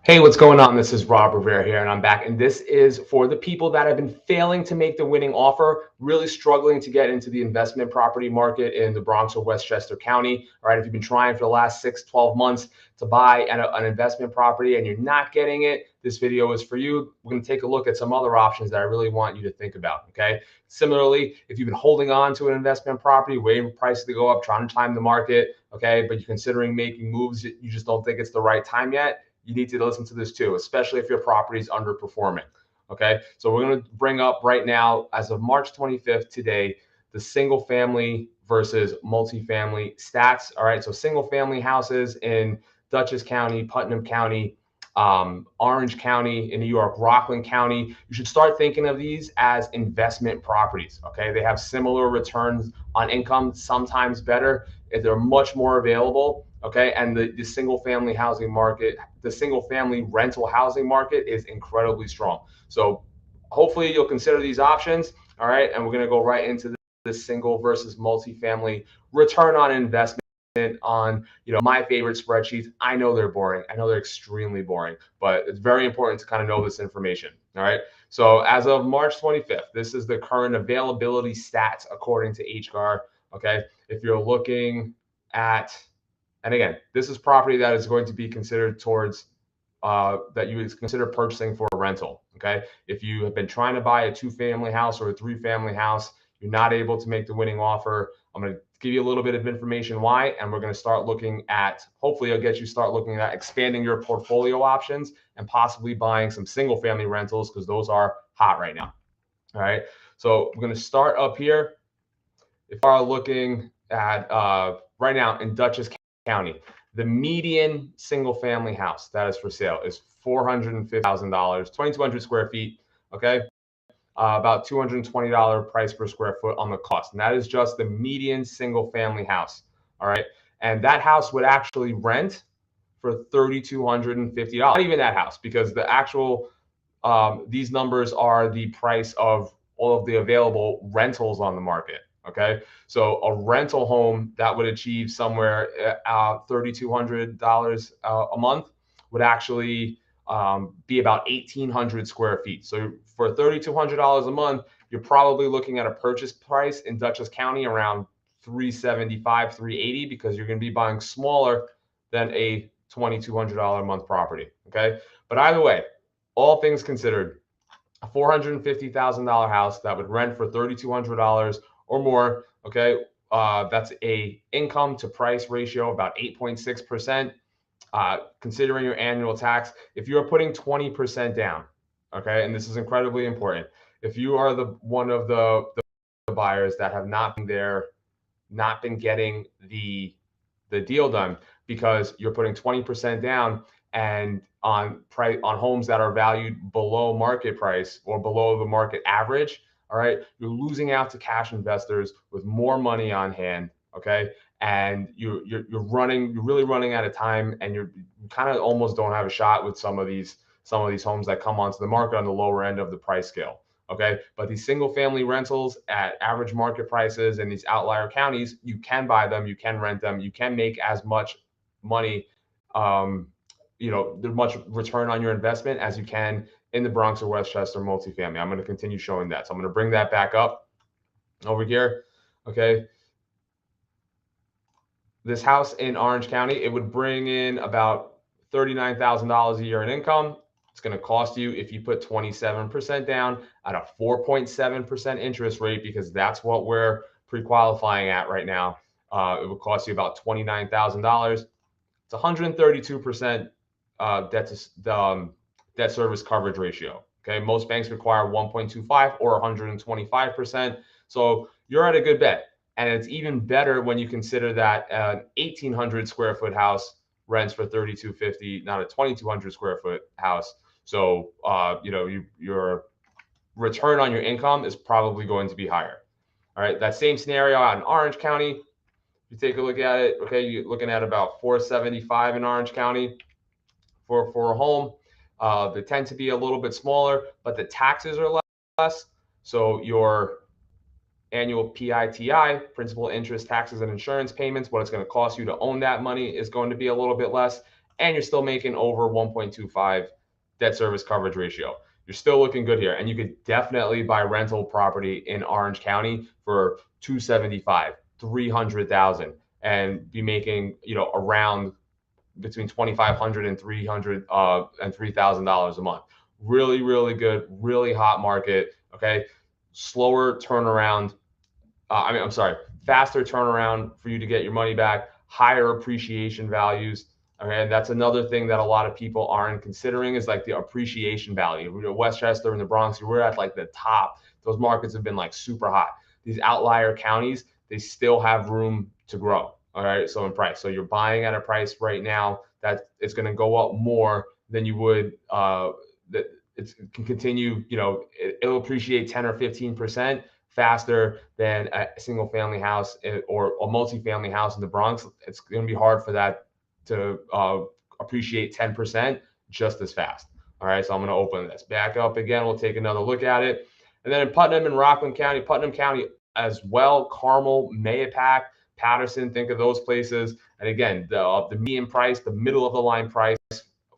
Hey, what's going on? This is Rob Rivera here, and I'm back. And this is for the people that have been failing to make the winning offer, really struggling to get into the investment property market in the Bronx or Westchester County. All right, if you've been trying for the last 6, 12 months to buy an investment property and you're not getting it, this video is for you. We're going to take a look at some other options that I really want you to think about. Okay. Similarly, if you've been holding on to an investment property, waiting for prices to go up, trying to time the market, okay, but you're considering making moves, you just don't think it's the right time yet, you need to listen to this too, especially if your property is underperforming. Okay, so we're going to bring up right now, as of March 25th today, the single family versus multifamily stats. All right, so single family houses in Dutchess County, Putnam County, Orange County in New York, Rockland County. You should start thinking of these as investment properties. Okay, they have similar returns on income, sometimes better. They're much more available. Okay, and the single family housing market, the single family rental housing market is incredibly strong. So hopefully you'll consider these options. All right, and we're going to go right into the single versus multifamily return on investment on my favorite spreadsheets. I know they're boring. I know they're extremely boring, but it's very important to kind of know this information. All right. So as of March 25th, this is the current availability stats according to HGAR. Okay. If you're looking at, and again, this is property that is going to be considered towards that you would consider purchasing for a rental. Okay. If you have been trying to buy a 2-family house or a 3-family house, you're not able to make the winning offer. I'm going to give you a little bit of information why, and we're going to start looking at, hopefully I'll get you start looking at expanding your portfolio options and possibly buying some single family rentals, because those are hot right now. All right. So we're going to start up here. If you are looking at right now in Dutchess County, the median single family house that is for sale is $450,000, 2,200 square feet. Okay. About $220 price per square foot on the cost. And that is just the median single family house. All right. And that house would actually rent for $3,250. Not even that house, because the actual, these numbers are the price of all of the available rentals on the market. Okay. So a rental home that would achieve somewhere $3,200 a month would actually be about 1,800 square feet. So for $3,200 a month, you're probably looking at a purchase price in Dutchess County around 375, 380, because you're going to be buying smaller than a $2,200 a month property. Okay. But either way, all things considered, a $450,000 house that would rent for $3,200 or more. Okay. That's a income to price ratio of about 8.6%. Considering your annual tax, if you're putting 20% down, okay, and this is incredibly important, if you are one of the buyers that have not been getting the deal done because you're putting 20% down and on homes that are valued below market price or below the market average, all right, you're losing out to cash investors with more money on hand. Okay. And you're really running out of time, and you kind of almost don't have a shot with some of these homes that come onto the market on the lower end of the price scale. Okay. But these single family rentals at average market prices in these outlier counties, you can buy them, you can rent them, you can make as much money, there's much return on your investment as you can in the Bronx or Westchester multifamily. I'm going to continue showing that. So I'm going to bring that back up over here. Okay. This house in Orange County, it would bring in about $39,000 a year in income. It's going to cost you, if you put 27% down at a 4.7% interest rate, because that's what we're pre-qualifying at right now, it would cost you about $29,000. It's 132% debt service coverage ratio. Okay, most banks require 1.25 or 125%. So you're at a good bet. And it's even better when you consider that an 1,800 square foot house rents for $3,250, not a 2,200 square foot house. So your return on your income is probably going to be higher. All right, that same scenario out in Orange County, you take a look at it. Okay, you're looking at about $475 in Orange County for a home. They tend to be a little bit smaller, but the taxes are less. So your annual PITI, principal, interest, taxes, and insurance payments, what it's going to cost you to own that money, is going to be a little bit less. and you're still making over 1.25 debt service coverage ratio. You're still looking good here. And you could definitely buy rental property in Orange County for 275, 300,000 and be making, around between 2,500 and 300 and $3,000 a month. Really, really good, really hot market. Okay. Slower turnaround. I'm sorry, faster turnaround for you to get your money back, higher appreciation values. Okay, and that's another thing that a lot of people aren't considering is like the appreciation value. Westchester and the Bronx, we're at like the top. Those markets have been like super hot. These outlier counties, they still have room to grow. All right, so in price. So you're buying at a price right now that it's going to go up more than you would. That it can continue. It'll appreciate 10 or 15% faster than a single family house or a multifamily house in the Bronx. It's going to be hard for that to appreciate 10% just as fast. All right, so I'm going to open this back up again. We'll take another look at it. And then in Putnam and Rockland County, Putnam County as well, Carmel, Mahopac, Patterson, think of those places. And again, the median price, the middle of the line price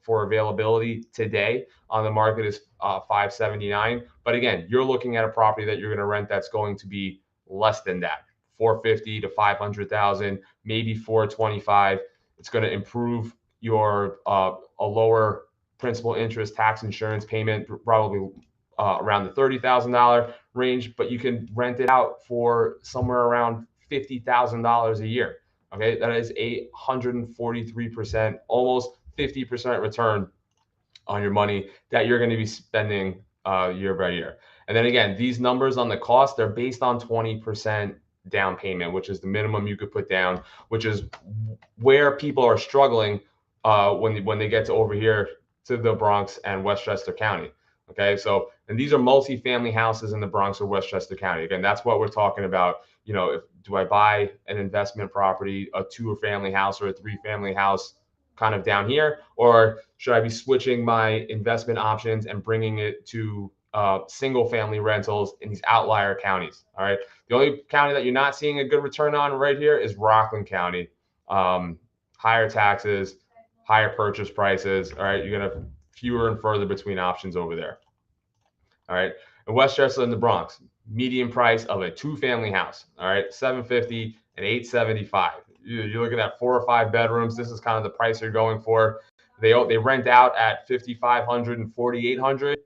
for availability today on the market is $579. But again, you're looking at a property that you're going to rent that's going to be less than that, 450 to 500,000, maybe 425. It's going to improve your a lower principal, interest, tax, insurance payment, probably around the $30,000 range, but you can rent it out for somewhere around $50,000 a year. Okay, that is 143%, almost 50% return on your money that you're going to be spending year by year. And then again, these numbers on the cost, they're based on 20% down payment, which is the minimum you could put down, which is where people are struggling when they get to over here to the Bronx and Westchester County. Okay, so, and these are multifamily houses in the Bronx or Westchester County. Again, that's what we're talking about. Do I buy an investment property, a 2-family house or a 3-family house kind of down here, or should I be switching my investment options and bringing it to single family rentals in these outlier counties? All right. The only county that you're not seeing a good return on right here is Rockland County. Higher taxes, higher purchase prices. All right. You're going to fewer and further between options over there. All right. In Westchester and the Bronx, median price of a 2-family house. All right. $750 and $875. You're looking at 4 or 5 bedrooms. This is kind of the price you're going for. They rent out at $5,500 and $4,800.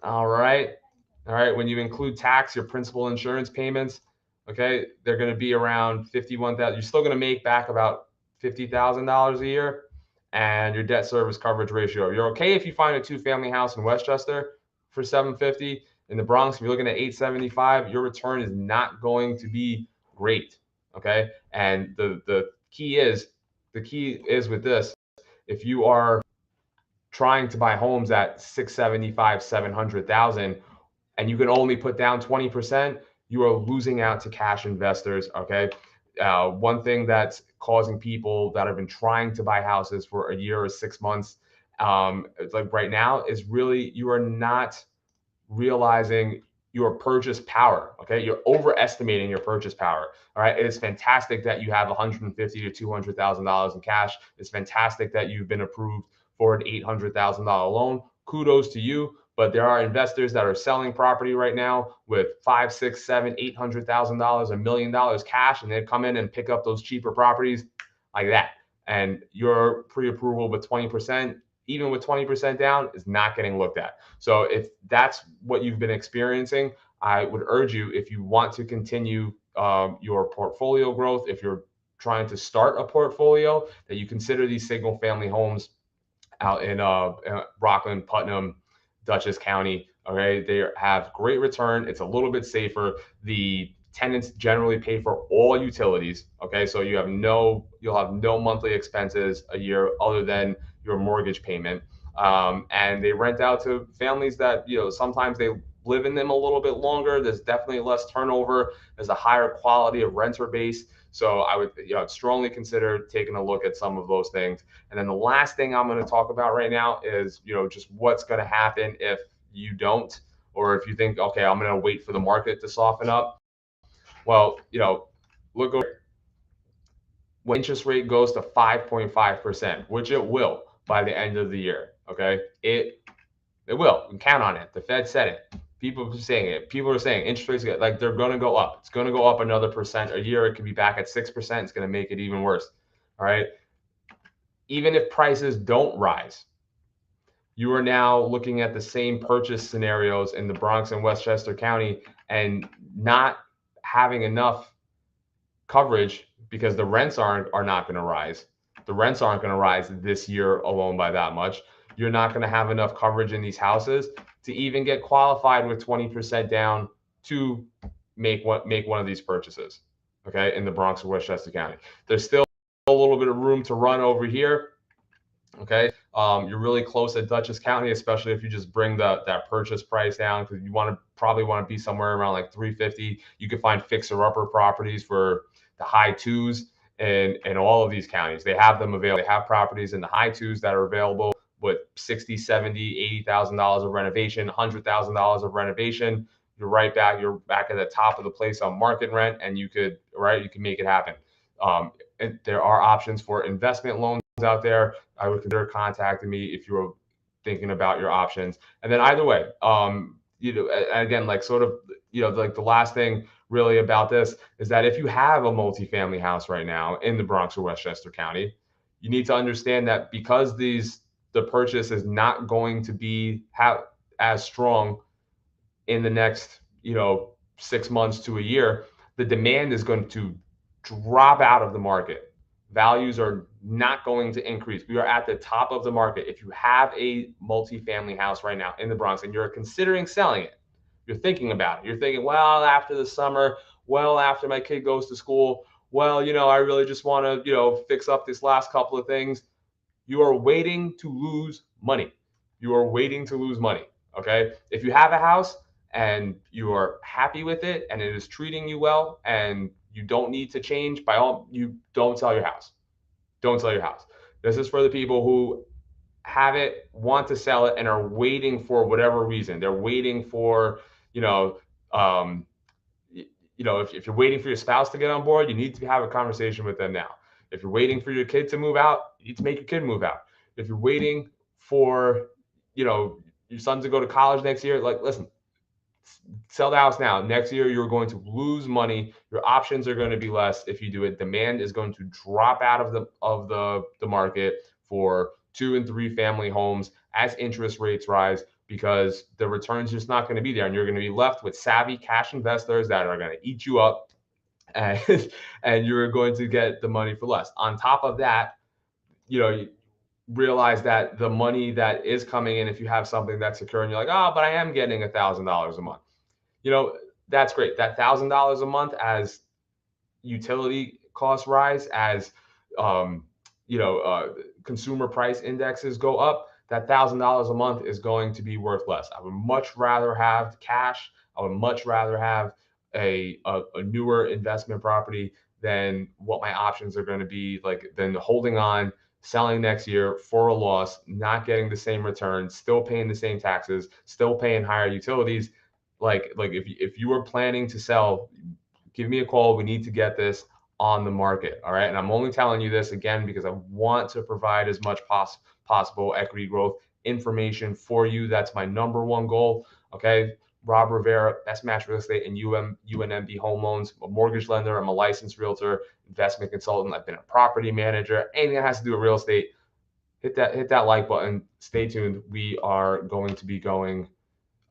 All right. When you include tax, your principal, insurance payments, okay, they're going to be around $51,000. You're still going to make back about $50,000 a year, and your debt service coverage ratio. You're okay if you find a 2-family house in Westchester for $750. In the Bronx, if you're looking at $875, your return is not going to be great. Okay. And the key is with this, if you are trying to buy homes at 675, 700,000, and you can only put down 20%, you are losing out to cash investors. Okay. One thing that's causing people that have been trying to buy houses for a year or 6 months, it's like right now, is really, you are not realizing your purchase power. Okay, you're overestimating your purchase power. All right, it is fantastic that you have $150,000 to $200,000 in cash. It's fantastic that you've been approved for an $800,000 loan. Kudos to you. But there are investors that are selling property right now with $500,000, $600,000, $700,000, $800,000, $1 million cash, and they come in and pick up those cheaper properties like that. And your pre-approval with 20%, even with 20% down, is not getting looked at. So if that's what you've been experiencing, I would urge you, if you want to continue your portfolio growth, if you're trying to start a portfolio, that you consider these single family homes out in Rockland, Putnam, Dutchess County. Okay, they have great return. It's a little bit safer. The tenants generally pay for all utilities. Okay, so you'll have no monthly expenses a year other than your mortgage payment. And they rent out to families that, sometimes they live in them a little bit longer. There's definitely less turnover. There's a higher quality of renter base. So I would strongly consider taking a look at some of those things. And then the last thing I'm going to talk about right now is, just what's going to happen if you don't, or if you think, okay, I'm going to wait for the market to soften up. Well, look over. when interest rate goes to 5.5%, which it will by the end of the year. Okay, it will. You can count on it. The Fed said it. People are saying it. People are saying interest rates like they're going to go up. It's going to go up another percent a year. It could be back at 6%. It's going to make it even worse. All right. Even if prices don't rise, you are now looking at the same purchase scenarios in the Bronx and Westchester County and not having enough coverage because the rents are not going to rise. The rents aren't going to rise this year alone by that much. You're not going to have enough coverage in these houses to even get qualified with 20% down to make one of these purchases. Okay, in the Bronx or Westchester County, there's still a little bit of room to run over here. Okay, you're really close at Dutchess County, especially if you just bring that purchase price down, because you probably want to be somewhere around like 350. You can find fixer-upper properties for the high twos in all of these counties. They have them available. They have properties in the high twos that are available with 60, 70, $80,000 of renovation, $100,000 of renovation. You're back at the top of the place on market rent, and you can make it happen. And there are options for investment loans out there. I would consider contacting me if you were thinking about your options. And then either way, again, like sort of, like the last thing really about this is that if you have a multifamily house right now in the Bronx or Westchester County, you need to understand that because the purchase is not going to be as strong in the next, 6 months to a year, the demand is going to drop out of the market. Values are not going to increase. We are at the top of the market. If you have a multifamily house right now in the Bronx and you're considering selling it, you're thinking about it. You're thinking, well, after the summer, well, after my kid goes to school, well, I really just want to, fix up this last couple of things. You are waiting to lose money. You are waiting to lose money. Okay. If you have a house and you are happy with it and it is treating you well and you don't need to change, you don't sell your house. Don't sell your house. This is for the people who have it, want to sell it, and are waiting for whatever reason. They're waiting for, if you're waiting for your spouse to get on board, you need to have a conversation with them now. If you're waiting for your kid to move out, you need to make your kid move out. If you're waiting for, your son to go to college next year, like, listen, sell the house now. Next year, you're going to lose money. Your options are going to be less if you do it. Demand is going to drop out of the market for 2 and 3 family homes as interest rates rise, because the return's just not going to be there, and you're going to be left with savvy cash investors that are going to eat you up, and you're going to get the money for less. On top of that, you realize that the money that is coming in, if you have something that's secure and you're like, oh, but I am getting $1,000 a month, that's great. That $1,000 a month, as utility costs rise, as consumer price indexes go up, that $1,000 a month is going to be worth less. I would much rather have cash. I would much rather have a newer investment property than what my options are going to be like, than holding on, selling next year for a loss, not getting the same return, still paying the same taxes, still paying higher utilities. Like if you are planning to sell, give me a call. We need to get this on the market. All right. And I'm only telling you this again because I want to provide as much possible equity growth information for you. That's my number one goal. Okay. Rob Rivera, Best Match Real Estate and UNMB Home Loans. I'm a mortgage lender. I'm a licensed realtor, investment consultant. I've been a property manager. Anything that has to do with real estate, hit that like button. Stay tuned. We are going to be going.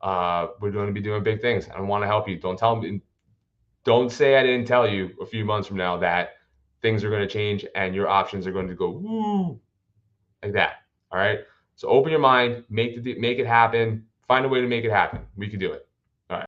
We're going to be doing big things. I want to help you. Don't say I didn't tell you a few months from now that things are going to change and your options are going to go woo like that. All right. So open your mind, make it happen. Find a way to make it happen. We can do it.